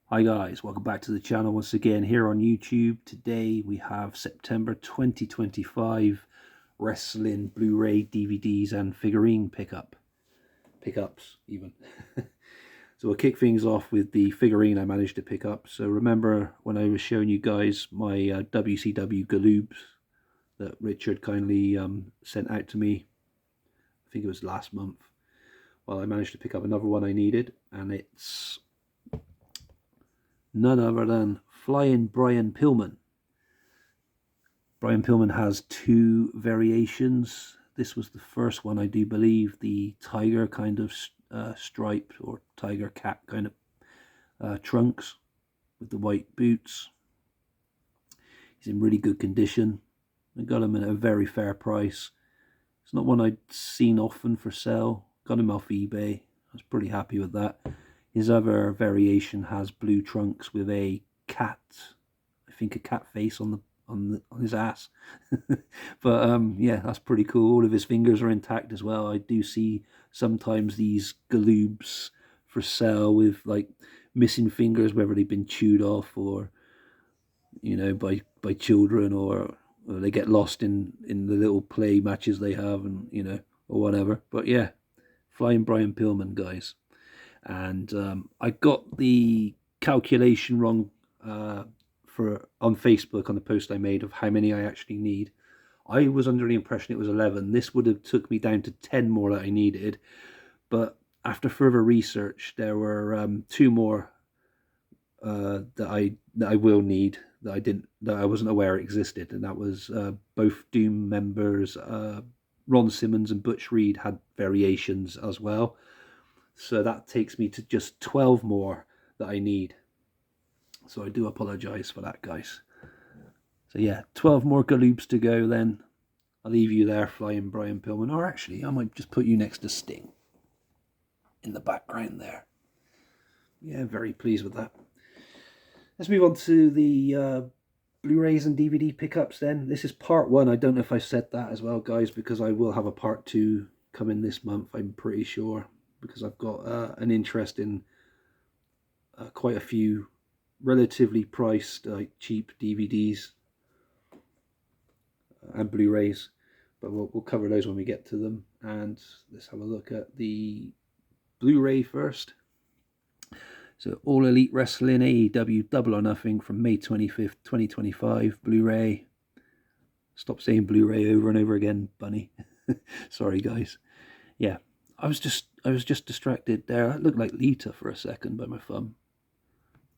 Hi guys, welcome back to the channel once again here on YouTube. Today we have September 2025 wrestling Blu-ray DVDs and figurine pickups even. So we'll kick things off with the figurine I managed to pick up. So remember when I was showing you guys my WCW Galoobs that Richard kindly sent out to me, I think it was last month. Well, I managed to pick up another one I needed, and it's none other than Flying Brian Pillman. Brian Pillman has two variations. This was the first one, I do believe, the tiger kind of stripe or tiger cat kind of trunks with the white boots. He's in really good condition. I got him at a very fair price. It's not one I'd seen often for sale. Got him off eBay. I was pretty happy with that. His other variation has blue trunks with a cat, I think a cat face on his ass. But yeah, that's pretty cool. All of his fingers are intact as well. I do see sometimes these galoobs for sale with like missing fingers, whether they've been chewed off or by children, or they get lost in the little play matches they have, and or whatever. But yeah, Flying Brian Pillman, guys. And I got the calculation wrong for on Facebook on the post I made of how many I actually need. I was under the impression it was 11. This would have took me down to 10 more that I needed, but after further research, there were two more that I will need that I wasn't aware existed, and that was both Doom members. Ron Simmons and Butch Reed had variations as well. So that takes me to just 12 more that I need. So I do apologize for that, guys. So yeah, 12 more galoobs to go then. I'll leave you there, Flying Brian Pillman. Or actually, I might just put you next to Sting in the background there. Yeah, very pleased with that. Let's move on to the Blu-rays and DVD pickups then. This is part one. I don't know if I said that as well, guys, because I will have a part two coming this month, I'm pretty sure, because I've got an interest in quite a few relatively priced cheap DVDs and Blu-rays, but we'll cover those when we get to them. And let's have a look at the Blu-ray first. So All Elite Wrestling AEW Double or Nothing from May 25th, 2025, Blu-ray. Stop saying Blu-ray over and over again, Bunny. Sorry, guys. Yeah, I was just distracted there. I looked like Lita for a second by my thumb.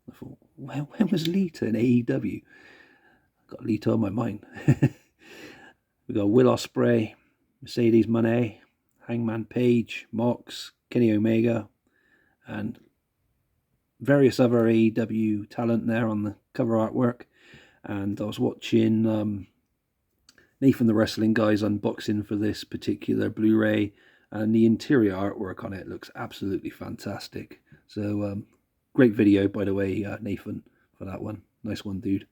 I thought, when was Lita in AEW? Got Lita on my mind. We got Will Ospreay, Mercedes Moné, Hangman Page, Mox, Kenny Omega, and various other AEW talent there on the cover artwork. And I was watching Nathan the Wrestling Guy's unboxing for this particular Blu-ray, and the interior artwork on it looks absolutely fantastic. So great video, by the way, Nathan, for that one. Nice one, dude.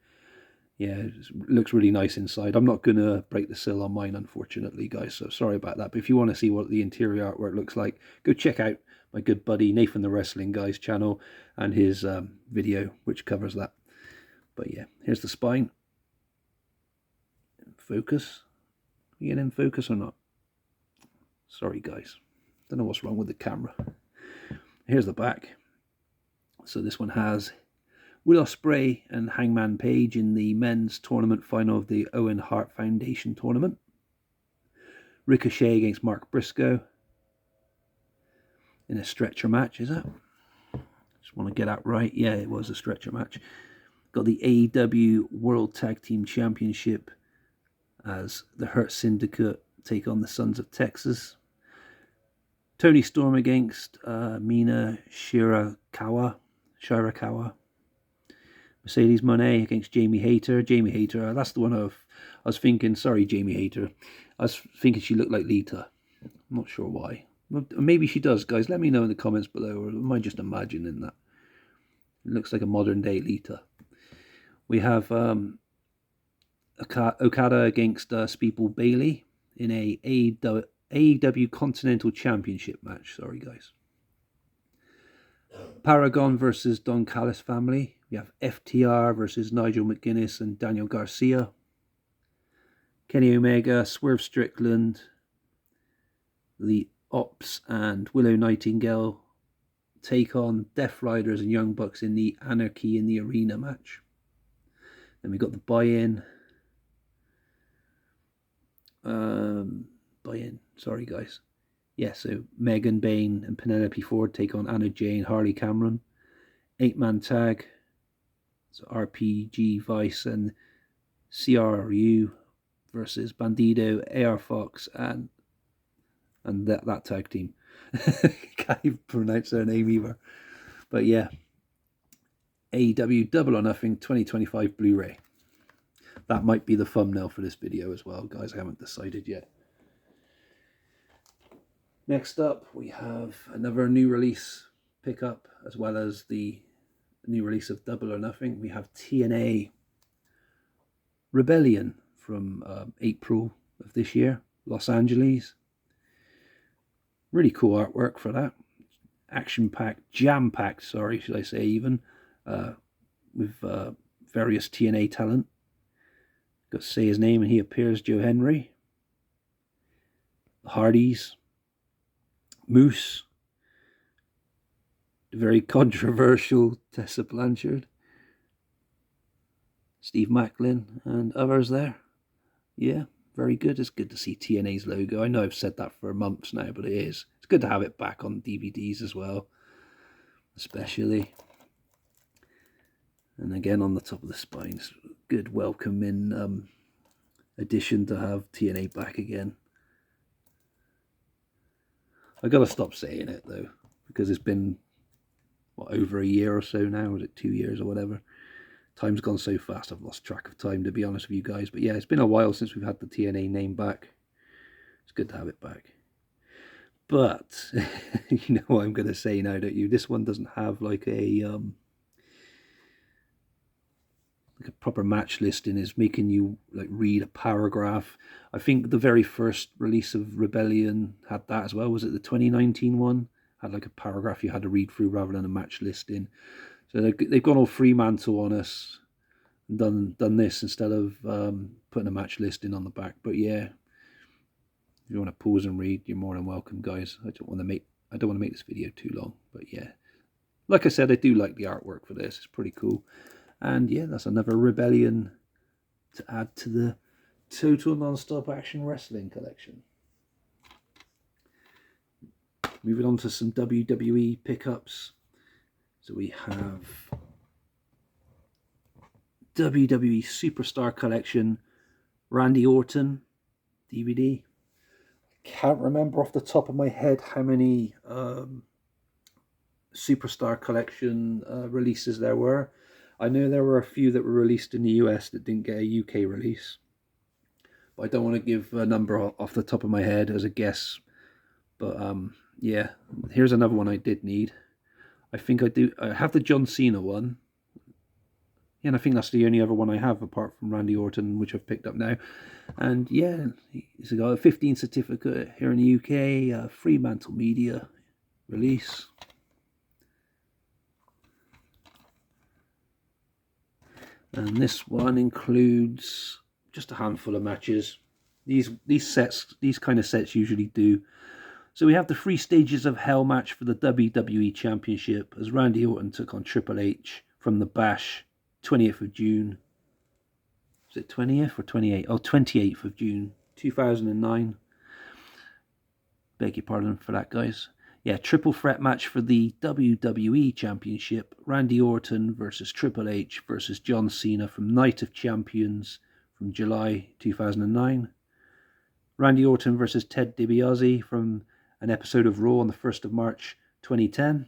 Yeah, it looks really nice inside. I'm not going to break the seal on mine, unfortunately, guys, so sorry about that. But if you want to see what the interior artwork looks like, go check out my good buddy Nathan the Wrestling Guy's channel and his video, which covers that. But yeah, here's the spine. Focus. You get in focus or not? Sorry, guys. Don't know what's wrong with the camera. Here's the back. So this one has Will Ospreay and Hangman Page in the men's tournament final of the Owen Hart Foundation tournament. Ricochet against Mark Briscoe in a stretcher match, is it? Just want to get that right. Yeah, it was a stretcher match. Got the AEW World Tag Team Championship as the Hurt Syndicate take on the Sons of Texas. Tony Storm against Mina Shirakawa. Mercedes Moné against Jamie Hayter. Jamie Hayter, that's the one I was thinking. Sorry, Jamie Hayter. I was thinking she looked like Lita. I'm not sure why. Maybe she does, guys. Let me know in the comments below, or am I just imagining that? It looks like a modern day Lita. We have Okada against Speeple Bailey in a AEW Continental Championship match. Sorry, guys. Paragon versus Don Callis family. We have FTR versus Nigel McGuinness and Daniel Garcia. Kenny Omega, Swerve Strickland, the Ops and Willow Nightingale take on Death Riders and Young Bucks in the Anarchy in the Arena match. Then we got the buy-in. Sorry guys. Yeah, so Megan Bain and Penelope Ford take on Anna Jay and Harley Cameron. 8-man tag. So RPG Vice and CRU versus Bandido, AR Fox, and that tag team. Can't even pronounce their name either. But yeah, AEW Double or Nothing 2025 Blu-ray. That might be the thumbnail for this video as well, guys. I haven't decided yet. Next up, we have another new release pickup, as well as the new release of Double or Nothing. We have TNA Rebellion from April of this year, Los Angeles. Really cool artwork for that. Action-packed, jam-packed, sorry, should I say even, with various TNA talent. Got to say his name and he appears, Joe Henry. The Hardys. Moose. The very controversial Tessa Blanchard. Steve Macklin and others there. Yeah, very good. It's good to see TNA's logo. I know I've said that for months now, but it is. It's good to have it back on DVDs as well, especially. And again, on the top of the spine, good welcoming addition to have TNA back again. I gotta stop saying it though, because it's been over a year or so now. Is it 2 years or whatever? Time's gone so fast, I've lost track of time, to be honest with you guys. But yeah, it's been a while since we've had the TNA name back. It's good to have it back. But you know what I'm going to say now, don't you? This one doesn't have like a proper match listing. Is making you like read a paragraph. I think the very first release of Rebellion had that as well. Was it the 2019 one? Had like a paragraph you had to read through rather than a match listing. So they've gone all Fremantle on us and done this instead of putting a match listing on the back. But yeah, if you want to pause and read, you're more than welcome, guys. I don't want to make this video too long. But yeah, like I said, I do like the artwork for this. It's pretty cool. And yeah, that's another Rebellion to add to the Total Non-Stop Action Wrestling collection. Moving on to some WWE pickups. So we have WWE Superstar Collection, Randy Orton DVD. Can't remember off the top of my head how many Superstar Collection releases there were. I know there were a few that were released in the US that didn't get a UK release. But I don't want to give a number off the top of my head as a guess. But yeah, here's another one I did need. I think I do. I have the John Cena one. Yeah, and I think that's the only other one I have apart from Randy Orton, which I've picked up now. And yeah, he's got a 15 certificate here in the UK, Fremantle Media release. And this one includes just a handful of matches. These kind of sets usually do. So we have the 3 Stages of Hell match for the WWE Championship as Randy Orton took on Triple H from the Bash, 20th of June. Is it 20th or 28th? Oh, 28th of June, 2009. Beg your pardon for that, guys. Yeah, triple threat match for the WWE Championship. Randy Orton versus Triple H versus John Cena from Night of Champions from July 2009. Randy Orton versus Ted DiBiase from an episode of Raw on the 1st of March 2010.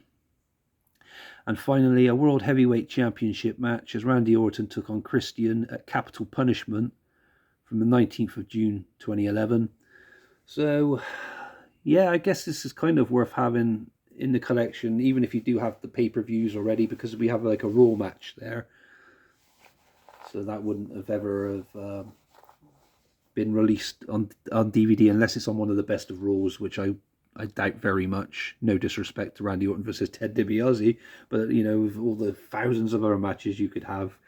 And finally, a World Heavyweight Championship match as Randy Orton took on Christian at Capital Punishment from the 19th of June 2011. So, yeah, I guess this is kind of worth having in the collection, even if you do have the pay-per-views already, because we have like a Raw match there. So that wouldn't have ever been released on DVD unless it's on one of the Best of Raws, which I I doubt very much. No disrespect to Randy Orton versus Ted DiBiase, but you know, with all the thousands of other matches you could have,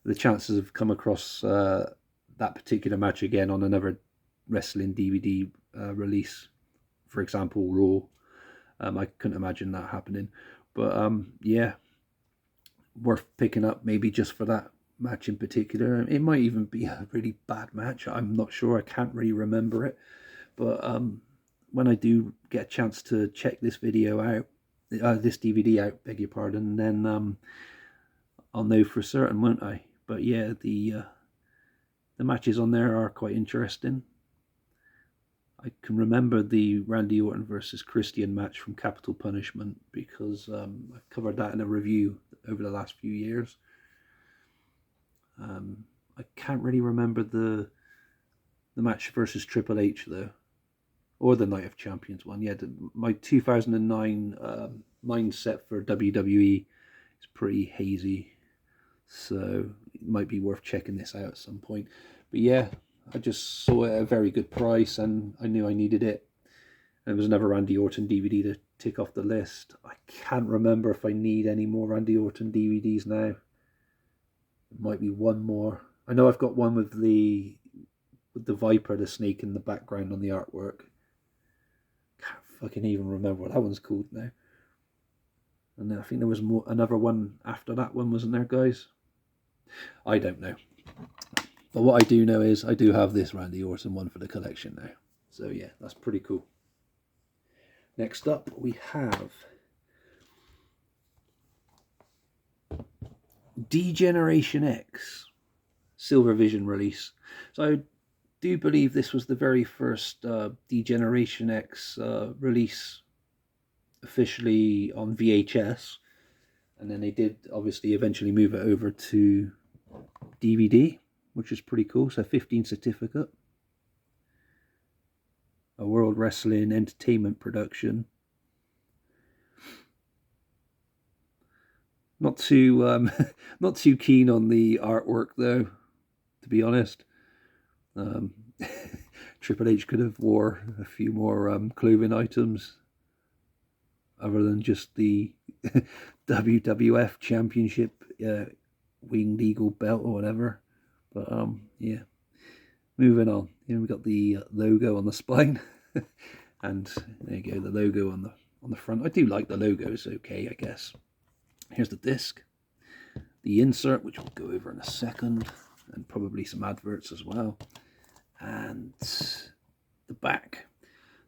the chances of come across that particular match again on another wrestling DVD release, for example, Raw, I couldn't imagine that happening. But yeah, worth picking up maybe just for that match in particular. It might even be a really bad match. I'm not sure. I can't really remember it. But when I do get a chance to check this video out, this DVD out, beg your pardon, then I'll know for certain, won't I? But yeah, the matches on there are quite interesting. I can remember the Randy Orton versus Christian match from Capital Punishment because I've covered that in a review over the last few years. I can't really remember the match versus Triple H though, or the Night of Champions one. Yeah, my 2009 mindset for WWE is pretty hazy, so it might be worth checking this out at some point. But yeah, I just saw it at a very good price and I knew I needed it. And it was another Randy Orton DVD to tick off the list. I can't remember if I need any more Randy Orton DVDs now. It might be one more. I know I've got one with the Viper, the snake in the background on the artwork. Can't fucking even remember what that one's called now. And I think there was another one after that one, wasn't there, guys? I don't know. But what I do know is I do have this Randy Orton one for the collection now. So yeah, that's pretty cool. Next up we have D-Generation X Silver Vision release. So I do believe this was the very first D-Generation X release officially on VHS. And then they did obviously eventually move it over to DVD, which is pretty cool. So 15 certificate. A World Wrestling Entertainment production. Not too not too keen on the artwork though, to be honest. Triple H could have wore a few more clothing items other than just the WWF Championship Winged Eagle belt or whatever. But yeah, moving on. Here we've got the logo on the spine, and there you go, the logo on the front. I do like the logo; it's okay, I guess. Here's the disc, the insert, which we'll go over in a second, and probably some adverts as well, and the back.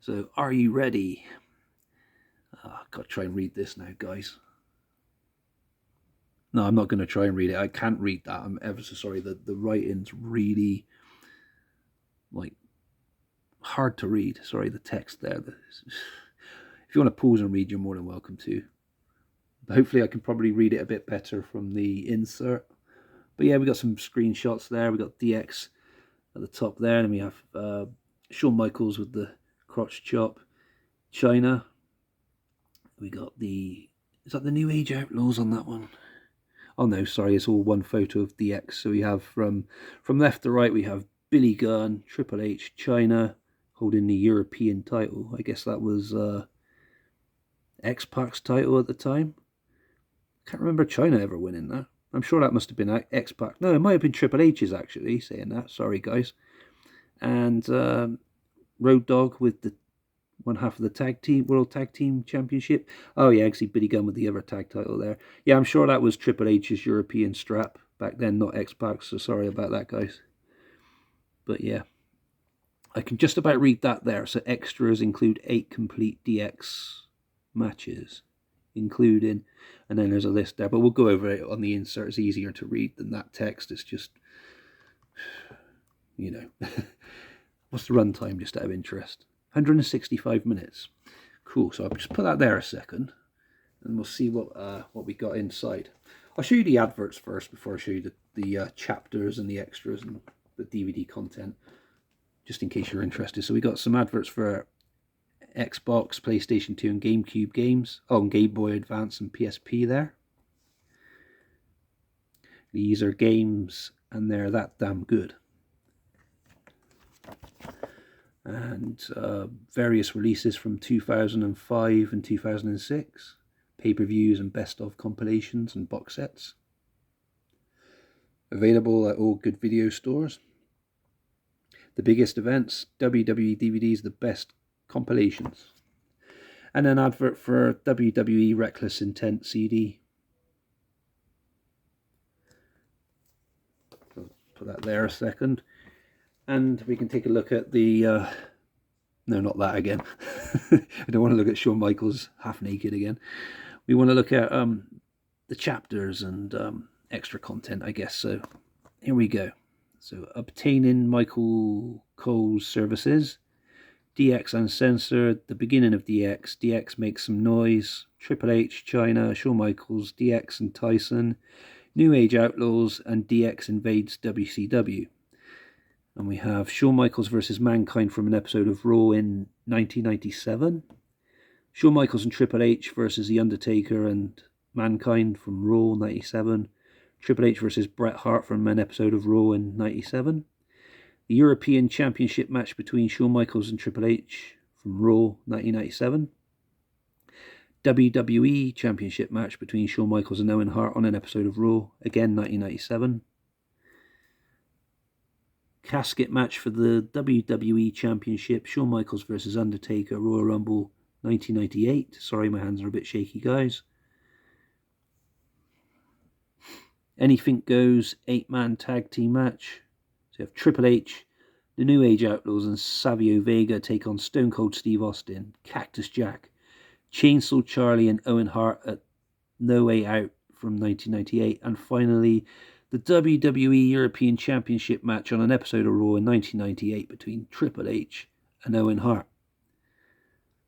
So, are you ready? I've got to try and read this now, guys. No, I'm not going to try and read it. I can't read that. I'm ever so sorry. The writing's really, like, hard to read. Sorry, the text there. If you want to pause and read, you're more than welcome to. But hopefully I can probably read it a bit better from the insert. But yeah, we got some screenshots there. We got DX at the top there. And we have Shawn Michaels with the crotch chop. China. We got is that the New Age Outlaws on that one? Oh no, sorry, it's all one photo of DX. So we have from left to right, we have Billy Gunn, Triple H, China holding the European title. I guess that was X-Pac's title at the time. Can't remember China ever winning that. I'm sure that must have been X-Pac. No, it might have been Triple H's actually saying that. Sorry, guys. And Road Dogg with the one half of the World Tag Team Championship. Oh yeah, actually Billy Gunn with the other tag title there. Yeah, I'm sure that was Triple H's European strap back then, not X-Pac. So sorry about that, guys. But yeah, I can just about read that there. So extras include 8 complete DX matches, including, and then there's a list there, but we'll go over it on the insert. It's easier to read than that text. It's just, you know, what's the runtime just out of interest? 165 minutes. Cool. So I'll just put that there a second, and we'll see what we got inside. I'll show you the adverts first before I show you the chapters and the extras and the DVD content, just in case you're interested. So we got some adverts for Xbox, PlayStation 2 and GameCube games. Oh, and Game Boy Advance and PSP there. These are games and they're that damn good. and various releases from 2005 and 2006, pay-per-views and best-of compilations and box sets. Available at all good video stores. The biggest events, WWE DVDs, the best compilations. And an advert for WWE Reckless Intent CD. I'll put that there a second. And we can take a look at the... no, not that again. I don't want to look at Shawn Michaels half naked again. We want to look at the chapters and extra content, I guess. So here we go. So obtaining Michael Cole's services. DX Uncensored, the beginning of DX. DX makes some noise. Triple H, China, Shawn Michaels, DX and Tyson. New Age Outlaws, and DX invades WCW. And we have Shawn Michaels versus Mankind from an episode of Raw in 1997. Shawn Michaels and Triple H versus The Undertaker and Mankind from Raw 97. Triple H versus Bret Hart from an episode of Raw in 97. The European Championship match between Shawn Michaels and Triple H from Raw 1997. WWE Championship match between Shawn Michaels and Owen Hart on an episode of Raw, again 1997. Casket match for the WWE Championship, Shawn Michaels versus Undertaker, Royal Rumble 1998. Sorry, my hands are a bit shaky, guys. Anything Goes 8-man tag team match. So you have Triple H, the New Age Outlaws, and Savio Vega take on Stone Cold Steve Austin, Cactus Jack, Chainsaw Charlie, and Owen Hart at No Way Out from 1998. And finally, the WWE European Championship match on an episode of Raw in 1998 between Triple H and Owen Hart.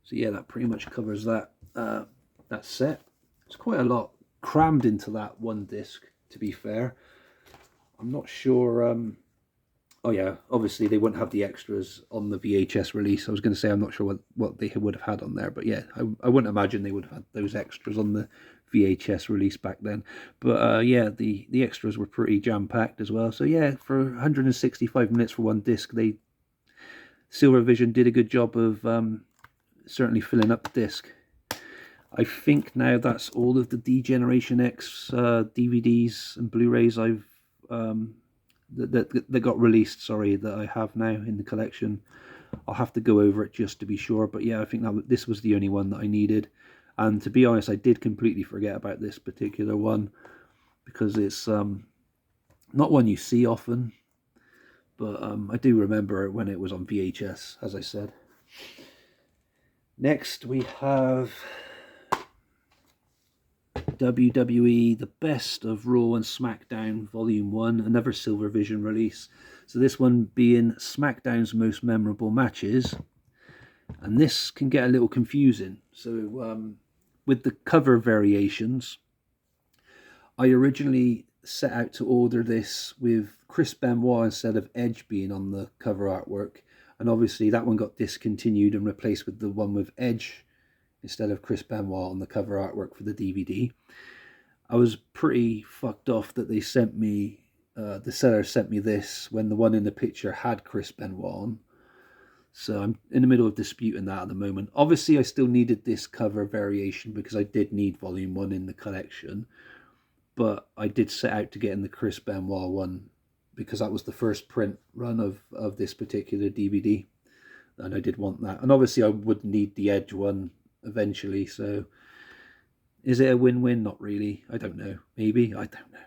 So yeah, that pretty much covers that that set. It's quite a lot crammed into that one disc, to be fair. I'm not sure... oh yeah, obviously they wouldn't have the extras on the VHS release. I was going to say I'm not sure what they would have had on there, but yeah, I wouldn't imagine they would have had those extras on the VHS release back then. But yeah, the extras were pretty jam-packed as well. So yeah, for 165 minutes for one disc, Silvervision did a good job of certainly filling up the disc. I think now that's all of the D-Generation X DVDs and Blu-rays I've that got released, that I have now in the collection. I'll have to go over it just to be sure, but yeah, I think that this was the only one that I needed. And to be honest, I did completely forget about this particular one, because it's not one you see often, but I do remember it when it was on VHS, as I said. Next we have WWE The Best of Raw and SmackDown Volume 1, another Silvervision release. So this one being SmackDown's most memorable matches. And this can get a little confusing. So with the cover variations, I originally set out to order this with Chris Benoit instead of Edge being on the cover artwork. And obviously that one got discontinued and replaced with the one with Edge instead of Chris Benoit on the cover artwork for the DVD. I was pretty fucked off that they sent me, the seller sent me this when the one in the picture had Chris Benoit on. So I'm in the middle of disputing that at the moment. Obviously I still needed this cover variation because I did need Volume 1 in the collection. But I did set out to get in the Chris Benoit one because that was the first print run of this particular DVD. And I did want that. And obviously I would need the Edge one eventually, so is it a win-win? Not really. I don't know. Maybe. I don't know.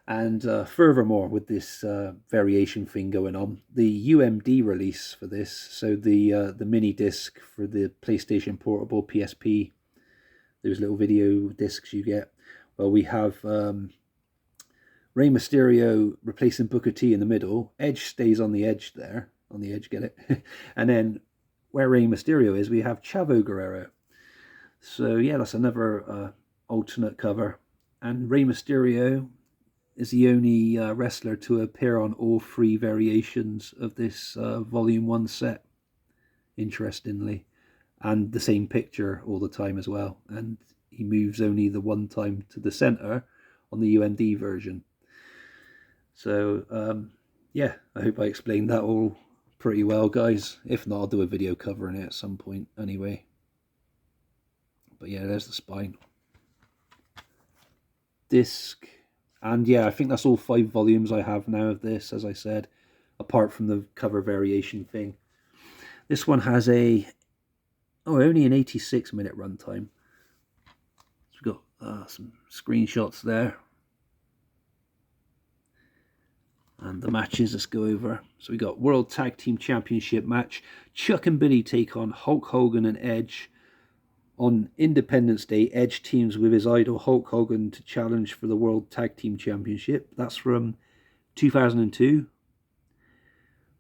And furthermore, with this variation thing going on, the UMD release for this, so the mini disc for the PlayStation Portable PSP, those little video discs you get. Well, we have Rey Mysterio replacing Booker T in the middle. Edge stays on the edge there. On the edge, get it? And then where Rey Mysterio is, we have Chavo Guerrero. So yeah, that's another alternate cover. And Rey Mysterio is the only wrestler to appear on all three variations of this Volume 1 set, interestingly. And the same picture all the time as well. And he moves only the one time to the center on the UMD version. So yeah, I hope I explained that all pretty well, guys. If not, I'll do a video covering it at some point anyway. But yeah, there's the spine. Disc. And yeah, I think that's all 5 volumes I have now of this, as I said, apart from the cover variation thing. This one has only an 86-minute runtime. So we've got some screenshots there. And the matches, let's go over. So we got World Tag Team Championship match. Chuck and Billy take on Hulk Hogan and Edge. On Independence Day, Edge teams with his idol Hulk Hogan to challenge for the World Tag Team Championship. That's from 2002.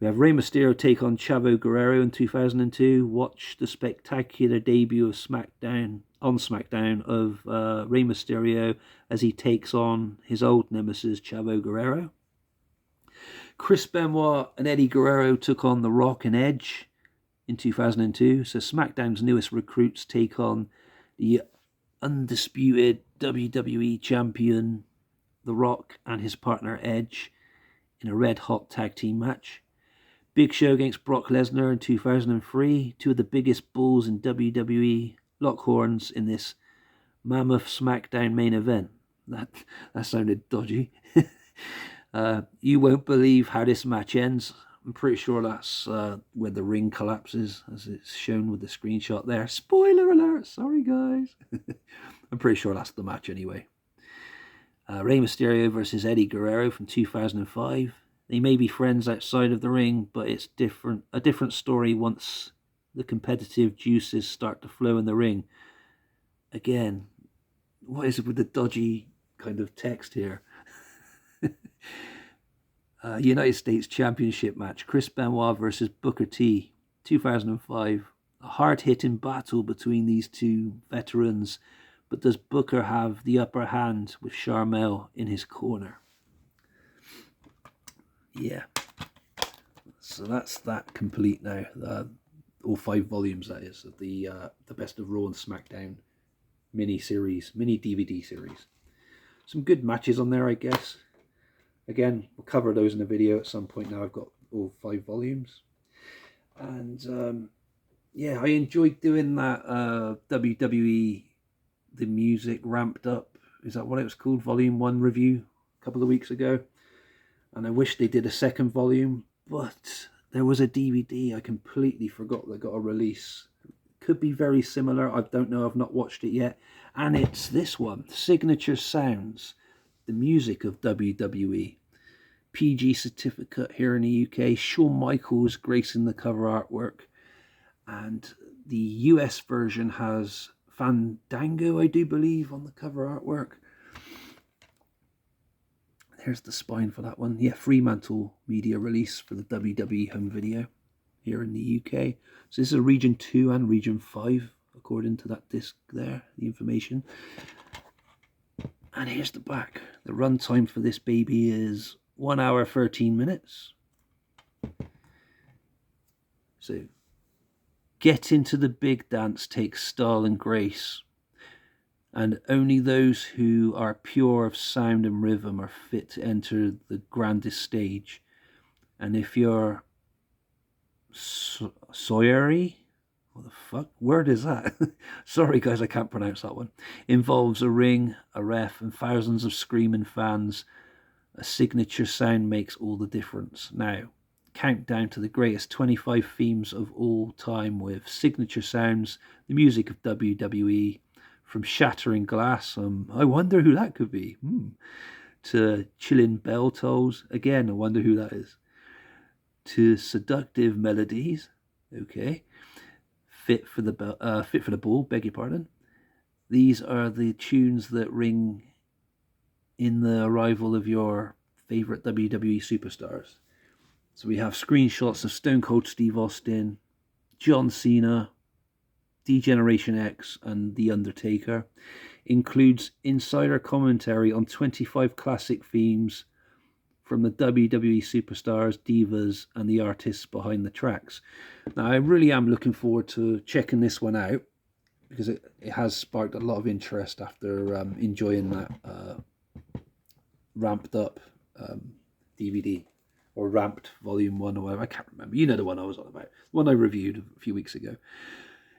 We have Rey Mysterio take on Chavo Guerrero in 2002. Watch the spectacular debut of SmackDown of Rey Mysterio as he takes on his old nemesis Chavo Guerrero. Chris Benoit and Eddie Guerrero took on The Rock and Edge in 2002. So SmackDown's newest recruits take on the undisputed WWE champion The Rock and his partner Edge in a red hot tag team match. Big Show against Brock Lesnar in 2003. Two of the biggest bulls in WWE lock horns in this mammoth SmackDown main event. That sounded dodgy. You won't believe how this match ends. I'm pretty sure that's where the ring collapses, as it's shown with the screenshot there. Spoiler alert, sorry guys. I'm pretty sure that's the match anyway. Rey Mysterio versus Eddie Guerrero from 2005. They may be friends outside of the ring, but it's a different story once the competitive juices start to flow in the ring. Again, what is it with the dodgy kind of text here? United States Championship match. Chris Benoit versus Booker T, 2005. A hard-hitting battle between these two veterans, but does Booker have the upper hand with Sharmell in his corner? Yeah. So that's that complete now. All 5 volumes, that is, of the Best of Raw and SmackDown mini DVD series. Some good matches on there, I guess. Again, we'll cover those in a video at some point now. I've got all 5 volumes. And yeah, I enjoyed doing that WWE The Music Ramped Up. Is that what it was called? Volume 1 review a couple of weeks ago. And I wish they did a second volume, but there was a DVD I completely forgot that got a release. Could be very similar. I don't know. I've not watched it yet. And it's this one, Signature Sounds, the music of WWE. PG certificate here in the UK. Shawn Michaels gracing the cover artwork. And the US version has Fandango, I do believe, on the cover artwork. There's the spine for that one. Yeah, Fremantle Media release for the WWE home video here in the UK. So this is a Region 2 and Region 5, according to that disc there, the information. And here's the back. The runtime for this baby is 1 hour 13 minutes. So, get into the big dance takes style and grace, and only those who are pure of sound and rhythm are fit to enter the grandest stage. And if you're Sawyery, what the fuck word is that? Sorry guys, I can't pronounce that one. Involves a ring, a ref, and thousands of screaming fans. A signature sound makes all the difference. Now, countdown to the greatest 25 themes of all time with Signature Sounds, the music of WWE, from Shattering Glass, I wonder who that could be, to Chilling Bell Tolls, again, I wonder who that is, to Seductive Melodies, okay, Fit for the Ball, beg your pardon. These are the tunes that ring in the arrival of your favorite WWE superstars. So we have screenshots of Stone Cold Steve Austin, John Cena, D-Generation X, and The Undertaker. Includes insider commentary on 25 classic themes from the WWE superstars, divas, and the artists behind the tracks. Now, I really am looking forward to checking this one out, because it has sparked a lot of interest after enjoying that ramped up DVD or Ramped Volume 1 or whatever. I can't remember. You know the one I was on about. The one I reviewed a few weeks ago.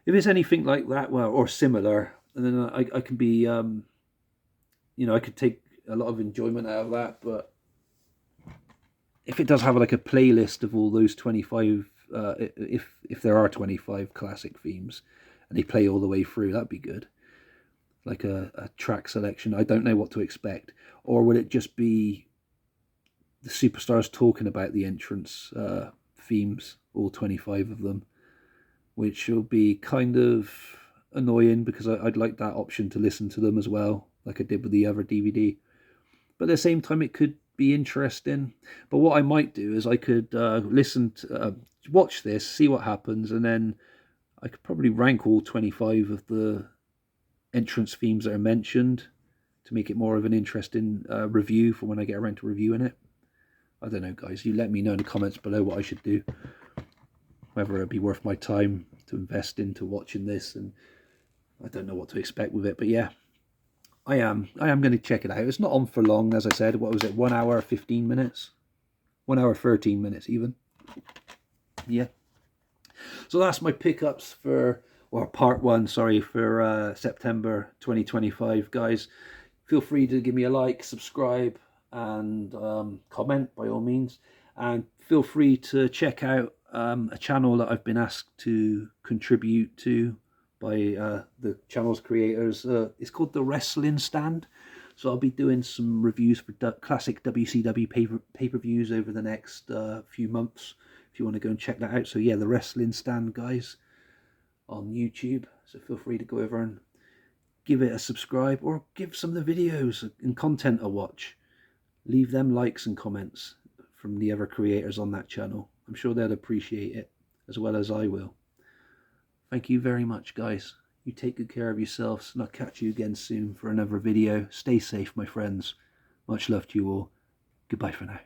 If it's anything like that, well, or similar, and then I can be, I could take a lot of enjoyment out of that. But if it does have like a playlist of all those 25, if there are 25 classic themes, and they play all the way through, that'd be good. Like a track selection. I don't know what to expect. Or will it just be the superstars talking about the entrance themes, all 25 of them, which will be kind of annoying because I'd like that option to listen to them as well, like I did with the other DVD. But at the same time, it could be interesting. But what I might do is I could watch this, see what happens, and then I could probably rank all 25 of the entrance themes that are mentioned to make it more of an interesting review for when I get around to reviewing it. I don't know, guys. You let me know in the comments below what I should do. Whether it'd be worth my time to invest into watching this, and I don't know what to expect with it. But yeah, I am going to check it out. It's not on for long, as I said. What was it? 1 hour 15 minutes? 1 hour 13 minutes even. Yeah. So that's my pickups for, or part one, sorry, for September 2025, guys. Feel free to give me a like, subscribe, and comment by all means. And feel free to check out a channel that I've been asked to contribute to by the channel's creators. It's called The Wrestling Stand. So I'll be doing some reviews for classic WCW pay-per-views over the next few months, if you want to go and check that out. So yeah, The Wrestling Stand, guys, on YouTube. So feel free to go over and give it a subscribe, or give some of the videos and content a watch. Leave them likes and comments from the other creators on that channel. I'm sure they'll appreciate it as well as I will. Thank you very much, guys. You take good care of yourselves, and I'll catch you again soon for another video. Stay safe, my friends. Much love to you all. Goodbye for now.